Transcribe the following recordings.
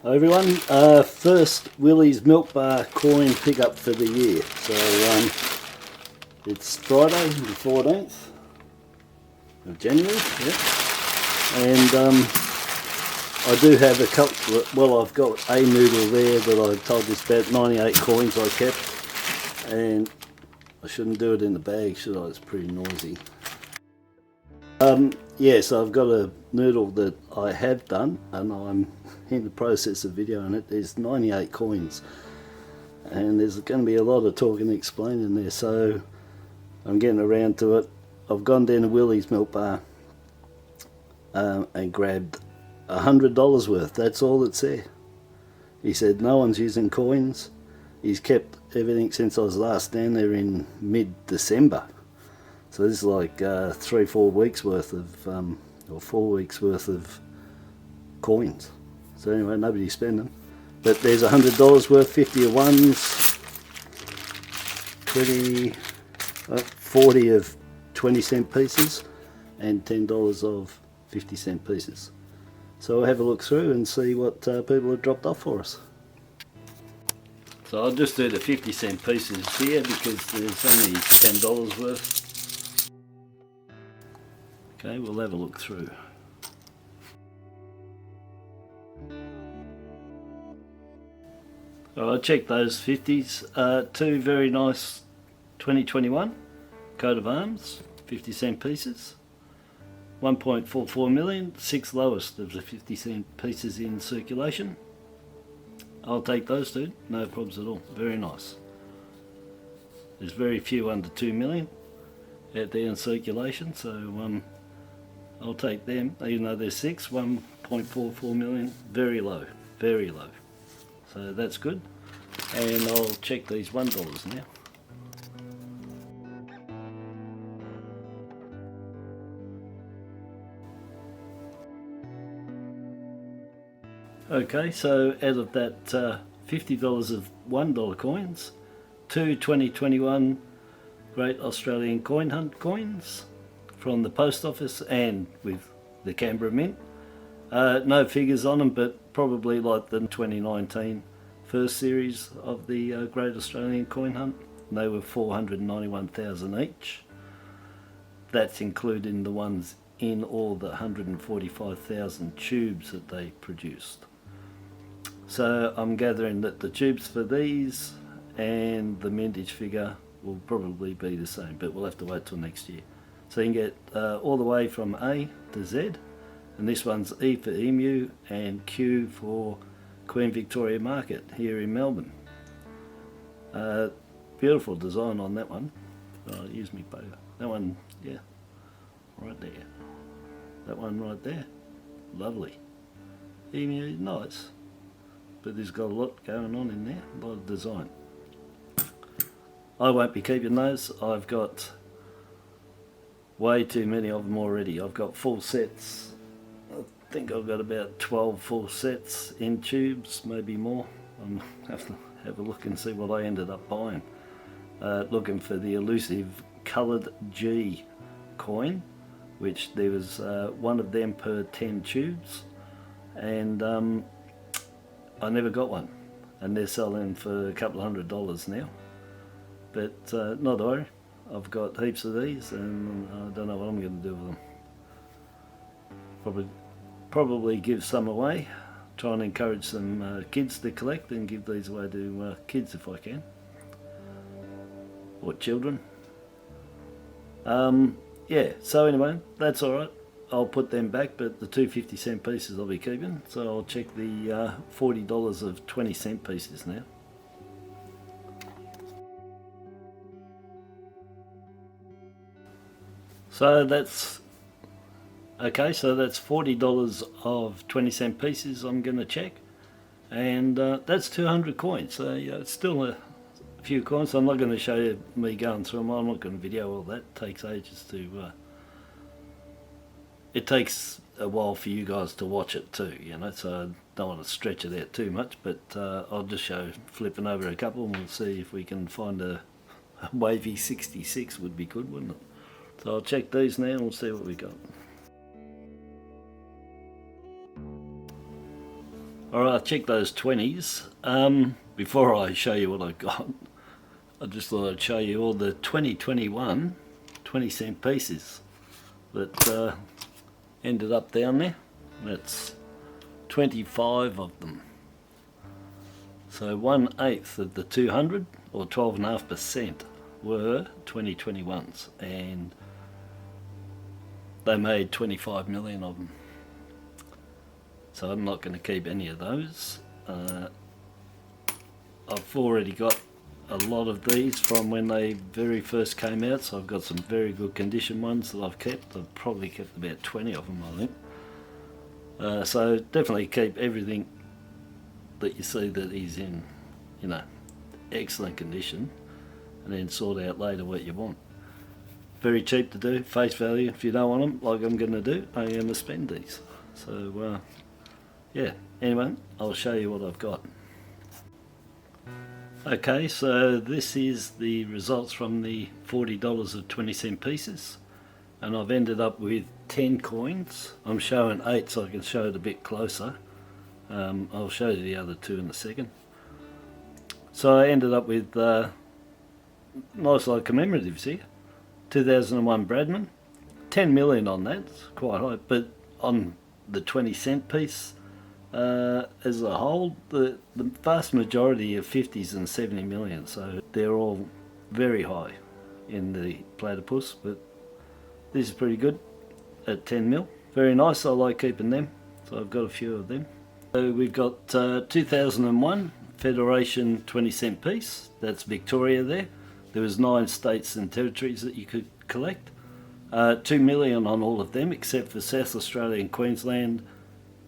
Hi everyone, first Willy's milk bar coin pickup for the year. So it's Friday the 14th of January, and I do have a couple, well I've got a noodle there that I told this about, 98 coins I kept, and I shouldn't do it in the bag, should I? It's pretty noisy. Yeah, so I've got a noodle that I have done and I'm in the process of videoing it. There's 98 coins and there's going to be a lot of talking and explaining there, so I'm getting around to it. I've gone down to Willy's milk bar and grabbed $100 worth. That's all that's there. He said no one's using coins. He's kept everything since I was last down there in mid-December. So this is like 3-4 weeks worth of, or 4 weeks worth of coins. So anyway, nobody's spending. But there's $100 worth, 50 of ones, 40 of 20-cent pieces, and $10 of 50-cent pieces. So I'll have a look through and see what people have dropped off for us. So I'll just do the 50-cent pieces here because there's only $10 worth. Okay, we'll have a look through. Alright, check those 50s. Two very nice 2021 coat of arms, 50-cent pieces. 1.44 million, 6th lowest of the 50-cent pieces in circulation. I'll take those two, no problems at all. Very nice. There's very few under 2 million out there in circulation, so I'll take them, even though they're 6, 1.44 million, very low, very low. So that's good. And I'll check these $1 now. Okay, so out of that $50 of $1 coins, two 2021 Great Australian Coin Hunt coins from the post office and with the Canberra Mint. No figures on them, but probably like the 2019 first series of the Great Australian Coin Hunt. They were 491,000 each. That's including the ones in all the 145,000 tubes that they produced. So I'm gathering that the tubes for these and the mintage figure will probably be the same, but we'll have to wait till next year. So you can get all the way from A to Z, and this one's E for Emu and Q for Queen Victoria Market here in Melbourne. Beautiful design on that one. Use me poker. That one, yeah, right there. That one right there, lovely. Emu, nice, but there's got a lot going on in there, a lot of design. I won't be keeping those. I've got way too many of them already. I've got full sets. I think I've got about 12 full sets in tubes, maybe more. I'll have to have a look and see what I ended up buying. Looking for the elusive coloured G coin, which there was one of them per 10 tubes, and I never got one, and they're selling for a couple of $100 now. But not to worry, I've got heaps of these and I don't know what I'm going to do with them. Probably give some away, try and encourage some kids to collect and give these away to kids if I can, or children. Yeah, so anyway, that's alright. I'll put them back, but the two 50-cent pieces I'll be keeping, so I'll check the $40 of 20-cent pieces now. So that's okay, so that's $40 of 20-cent pieces I'm going to check, and that's 200 coins, so yeah, it's still a few coins. I'm not going to show you me going through them. I'm not going to video all that. It takes ages to it takes a while for you guys to watch it too, you know, so I don't want to stretch it out too much, but I'll just show flipping over a couple and we'll see if we can find a wavy 66 would be good, wouldn't it? So I'll check these now and we'll see what we got. Alright, check those 20s. Before I show you what I got, I just thought I'd show you all the 2021 20-cent pieces that ended up down there. That's 25 of them. So 1/8 of the 200, or 12.5%, were 2021s, and they made 25 million of them. So I'm not going to keep any of those. I've already got a lot of these from when they very first came out, so I've got some very good condition ones that I've kept. I've probably kept about 20 of them, I think. So definitely keep everything that you see that is in, you know, excellent condition, and then sort out later what you want. Very cheap to do, face value. If you don't want them, like I'm going to do, I'm going to spend these. So yeah, anyway, I'll show you what I've got. Okay, so this is the results from the $40 of 20-cent pieces, and I've ended up with 10 coins. I'm showing 8 so I can show it a bit closer. I'll show you the other 2 in a second. So I ended up with nice like commemoratives here. 2001 Bradman, 10 million on that, it's quite high, but on the 20-cent piece as a whole, the vast majority are 50s and 70 million, so they're all very high in the platypus, but this is pretty good at 10 mil. Very nice, I like keeping them, so I've got a few of them. So we've got 2001 Federation 20-cent piece, that's Victoria there. There was 9 states and territories that you could collect. 2 million on all of them, except for South Australia and Queensland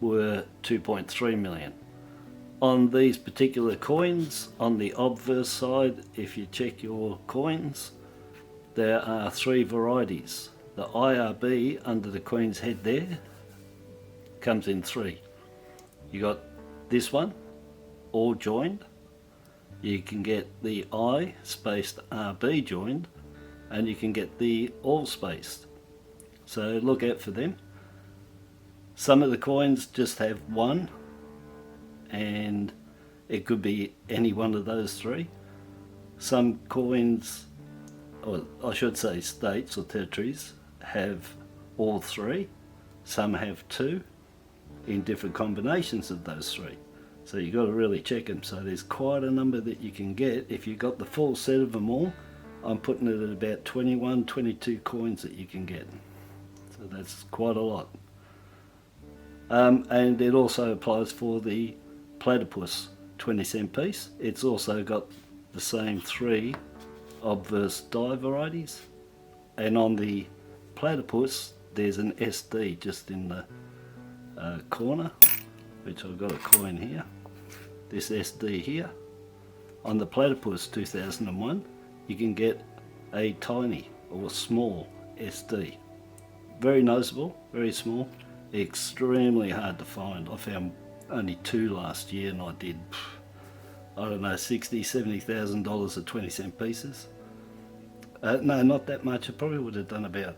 were 2.3 million. On these particular coins, on the obverse side, if you check your coins, there are 3 varieties. The IRB under the Queen's head there comes in 3. You got this one, all joined. You can get the I spaced RB joined, and you can get the all spaced. So look out for them. Some of the coins just have 1, and it could be any one of those 3. Some coins, or I should say states or territories, have all 3. Some have 2 in different combinations of those 3. So you've got to really check them. So there's quite a number that you can get. If you've got the full set of them all, I'm putting it at about 21, 22 coins that you can get. So that's quite a lot. And it also applies for the platypus 20-cent piece. It's also got the same 3 obverse die varieties. And on the platypus, there's an SD just in the corner, which I've got a coin here. This SD here. On the platypus 2001, you can get a tiny or small SD. Very noticeable, very small, extremely hard to find. I found only 2 last year, and I did, I don't know, $60,000, $70,000 of 20-cent pieces. No, not that much. I probably would have done about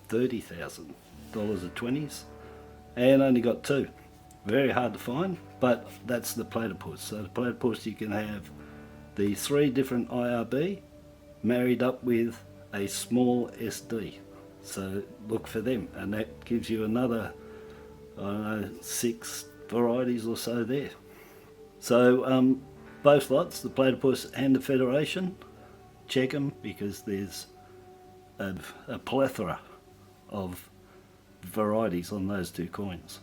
$30,000 of 20s, and only got 2. Very hard to find, but that's the platypus. So the platypus, you can have the 3 different IRB married up with a small SD. So look for them, and that gives you another, I don't know, 6 varieties or so there. So both lots, the platypus and the Federation, check them, because there's a plethora of varieties on those 2 coins.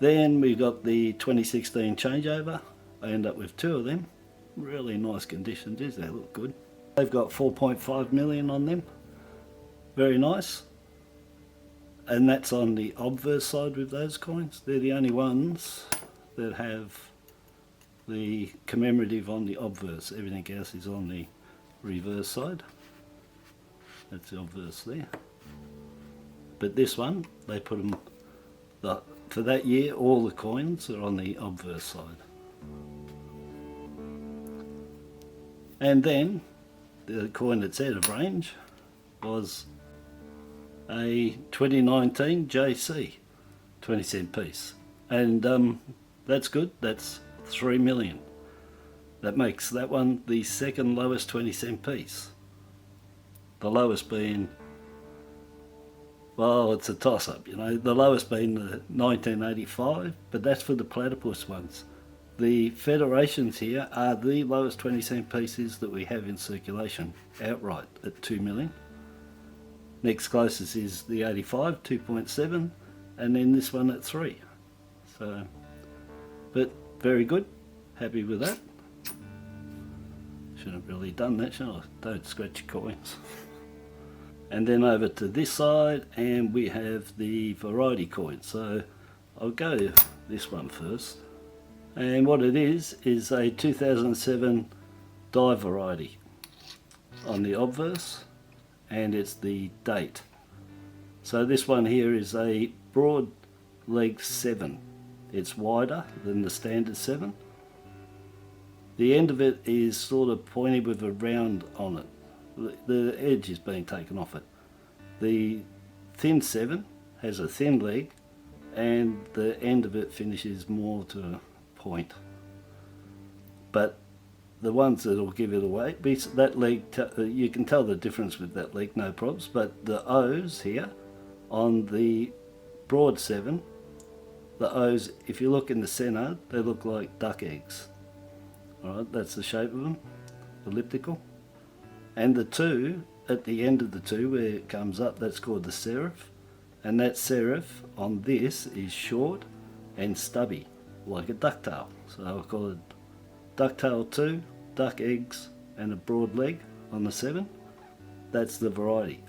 Then we've got the 2016 changeover. I end up with 2 of them. Really nice condition, they look good. They've got 4.5 million on them. Very nice. And that's on the obverse side with those coins. They're the only ones that have the commemorative on the obverse. Everything else is on the reverse side. That's the obverse there. But this one, they put them, for that year, all the coins are on the obverse side. And then, the coin that's out of range was a 2019 JC 20-cent piece. and that's good. That's 3 million. That makes that one the second lowest 20-cent piece. The lowest being, well, it's a toss-up, you know. The lowest being the 1985, but that's for the platypus ones. The Federations here are the lowest 20-cent pieces that we have in circulation, outright, at 2 million. Next closest is the 85, 2.7, and then this one at 3. So, but very good. Happy with that. Should have really done that, shouldn't I? Don't scratch your coins. And then over to this side, and we have the variety coin. So I'll go this one first. And what it is a 2007 die variety on the obverse, and it's the date. So this one here is a broad leg 7. It's wider than the standard 7. The end of it is sort of pointy with a round on it. The edge is being taken off it. The thin 7 has a thin leg, and the end of it finishes more to a point. But the ones that will give it away, that leg, you can tell the difference with that leg, no problems. But the O's here on the broad 7, the O's, if you look in the centre, they look like duck eggs. Alright, that's the shape of them, elliptical. And the 2, at the end of the 2 where it comes up, that's called the serif. And that serif on this is short and stubby, like a ducktail. So I'll call it ducktail 2, duck eggs, and a broad leg on the 7. That's the variety.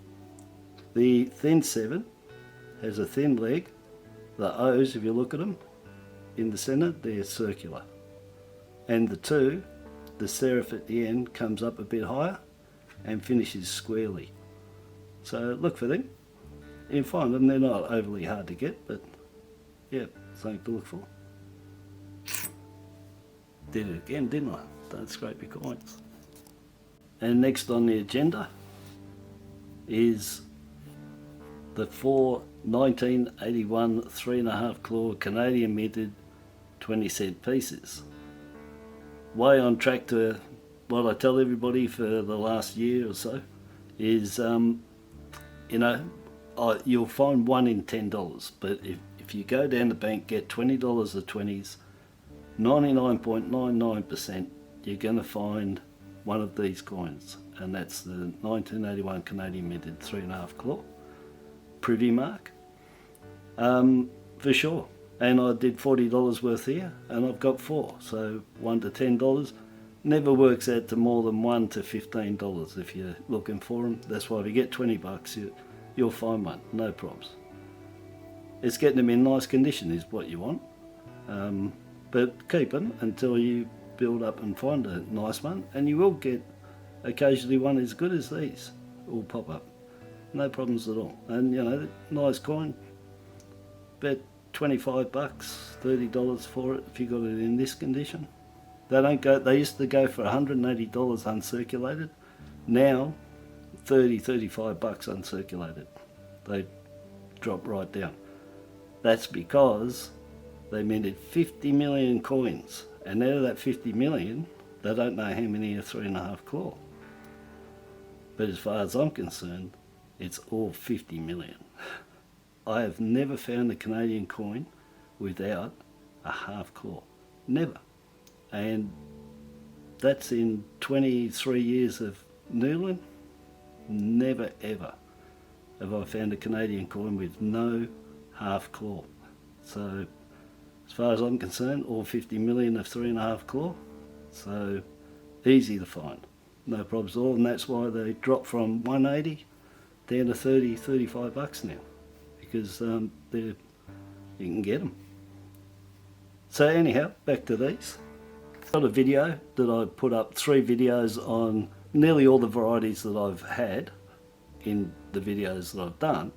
The thin 7 has a thin leg. The O's, if you look at them in the centre, they're circular. And the 2, the serif at the end comes up a bit higher and finishes squarely. So look for them. You can find them, they're not overly hard to get, but yeah, something to look for. Did it again, didn't I? Don't scrape your coins. And next on the agenda is the 4 1981 3.5 claw Canadian minted 20-cent pieces. Way on track to what I tell everybody for the last year or so is, you know, you'll find 1 in $10, but if you go down the bank, get $20 of 20s, 99.99% you're going to find one of these coins, and that's the 1981 Canadian minted 3.5 claw privy mark, for sure. And I did $40 worth here, and I've got 4, so $1 to $10 never works out to more than $1 to $15 if you're looking for them. That's why if you get $20, you'll find one, no problems. It's getting them in nice condition is what you want, but keep them until you build up and find a nice one, and you will get occasionally one as good as these will pop up, no problems at all. And you know, nice coin, bet $25, $30 for it if you got it in this condition. They don't go. They used to go for $180 uncirculated. Now, $30, $35 uncirculated. They drop right down. That's because they minted 50 million coins, and out of that 50 million, they don't know how many are 3.5 claw. But as far as I'm concerned, it's all 50 million. I have never found a Canadian coin without a half claw. Never. And that's in 23 years of noodling. Never ever have I found a Canadian coin with no half claw. So as far as I'm concerned, all 50 million of 3.5 claw. So easy to find. No problems at all, and that's why they dropped from 180 down to 30, $35 now. Because you can get them. So anyhow, back to these. Got a video that I put up, 3 videos on nearly all the varieties that I've had in the videos that I've done.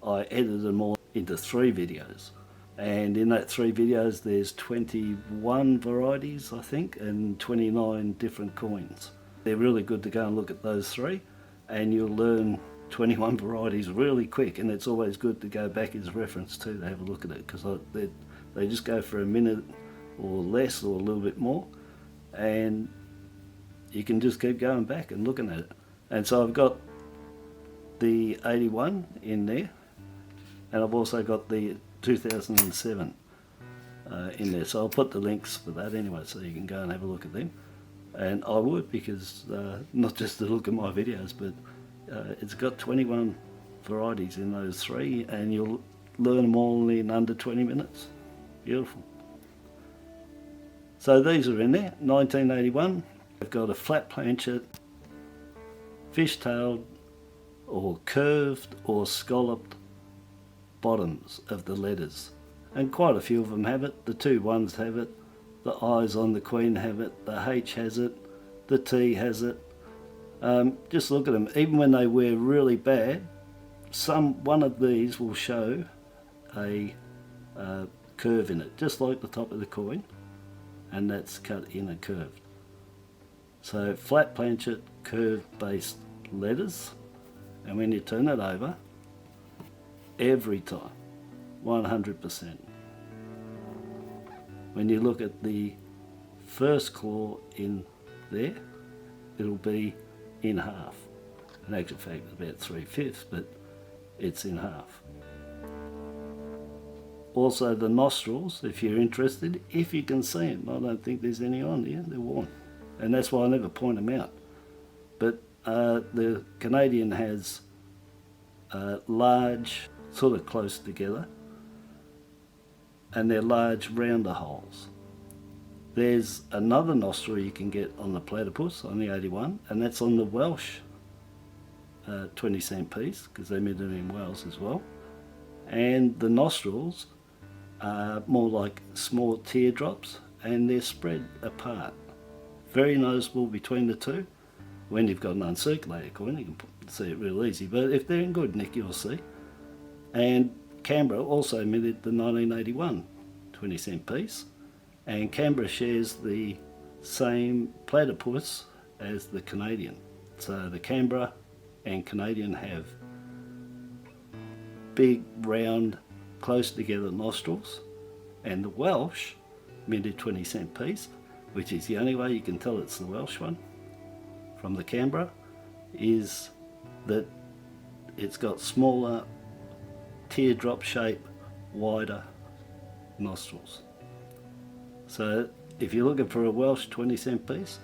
I edited them all into 3 videos, and in that 3 videos there's 21 varieties I think, and 29 different coins. They're really good to go and look at those 3, and you'll learn 21 varieties really quick, and it's always good to go back as reference too to have a look at it, because they just go for a minute or less or a little bit more, and you can just keep going back and looking at it. And so I've got the 81 in there, and I've also got the 2007 in there, so I'll put the links for that anyway, so you can go and have a look at them. And I would, because not just to look at my videos, but it's got 21 varieties in those three, and you'll learn them all in under 20 minutes. Beautiful. So these are in there. 1981, I've got a flat planchet, fish-tailed or curved or scalloped bottoms of the letters, and quite a few of them have it. The 2 1s have it, the I's on the Queen have it, the H has it, the T has it. Just look at them. Even when they wear really bad, one of these will show a curve in it, just like the top of the coin, and that's cut in a curved. So flat planchet, curved based letters, and when you turn it over, every time, 100%. When you look at the first claw in there, it'll be in half. In actual fact, about 3/5, but it's in half. Also the nostrils, if you're interested, if you can see them. I don't think there's any on here, they're worn. And that's why I never point them out. But the Canadian has large, sort of close together, and they're large rounder holes. There's another nostril you can get on the platypus, on the 81, and that's on the Welsh 20-cent piece, because they made it in Wales as well. And the nostrils are more like small teardrops, and they're spread apart. Very noticeable between the two. When you've got an uncirculated coin, you can see it real easy, but if they're in good nick, you'll see. And Canberra also minted the 1981 20-cent piece, and Canberra shares the same platypus as the Canadian. So the Canberra and Canadian have big, round, close together nostrils, and the Welsh minted 20-cent piece, which is the only way you can tell it's the Welsh one from the Canberra, is that it's got smaller, teardrop shape, wider nostrils. So if you're looking for a Welsh 20-cent piece,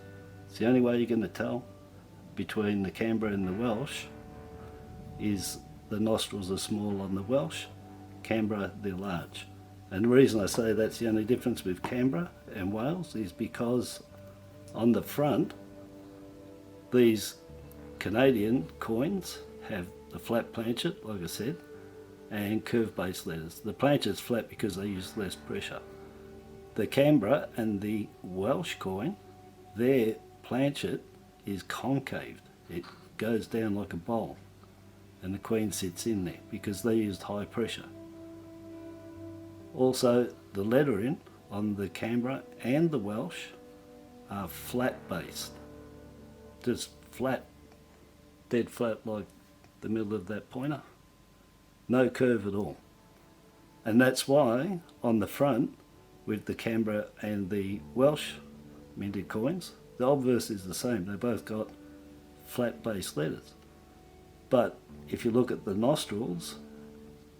it's the only way you're going to tell between the Canberra and the Welsh is the nostrils are small on the Welsh, Canberra they're large. And the reason I say that's the only difference with Canberra and Wales is because on the front, these Canadian coins have the flat planchet, like I said, and curved base letters. The planchet's flat because they use less pressure. The Canberra and the Welsh coin, their planchet is concaved. It goes down like a bowl, and the Queen sits in there because they used high pressure. Also, the lettering on the Canberra and the Welsh are flat based. Just flat, dead flat like the middle of that pointer. No curve at all. And that's why on the front with the Canberra and the Welsh minted coins, the obverse is the same. They both got flat base letters. But if you look at the nostrils,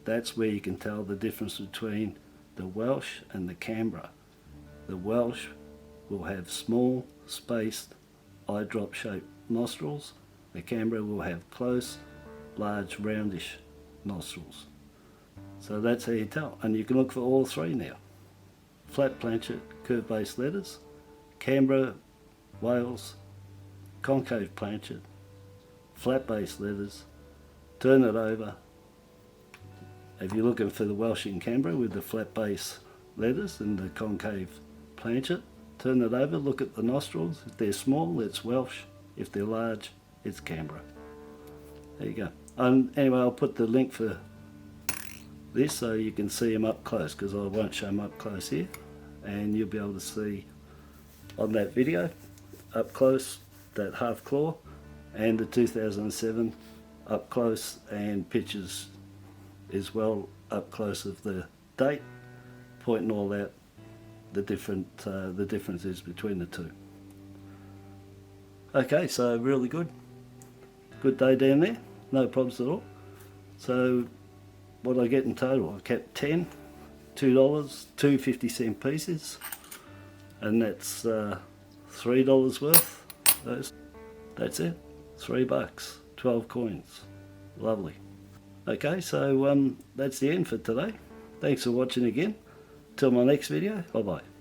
that's where you can tell the difference between the Welsh and the Canberra. The Welsh will have small, spaced, eyedrop shaped nostrils. The Canberra will have close, large, roundish nostrils. So that's how you tell. And you can look for all three now. Flat planchet, curved base letters, Canberra, Wales, concave planchet, flat base letters, turn it over. If you're looking for the Welsh in Canberra with the flat base letters and the concave planchet, turn it over, look at the nostrils. If they're small, it's Welsh. If they're large, it's Canberra. There you go. Anyway, I'll put the link for this so you can see them up close, because I won't show them up close here, and you'll be able to see on that video up close that half claw and the 2007 up close, and pictures as well up close of the date, pointing all out the differences between the two. Okay, so really good day down there, no problems at all. So what I get in total, I kept 10 $2, 2 50-cent pieces, and that's $3 worth. That's it, $3, 12 coins. Lovely. Okay, so that's the end for today. Thanks for watching again. Till my next video, bye bye.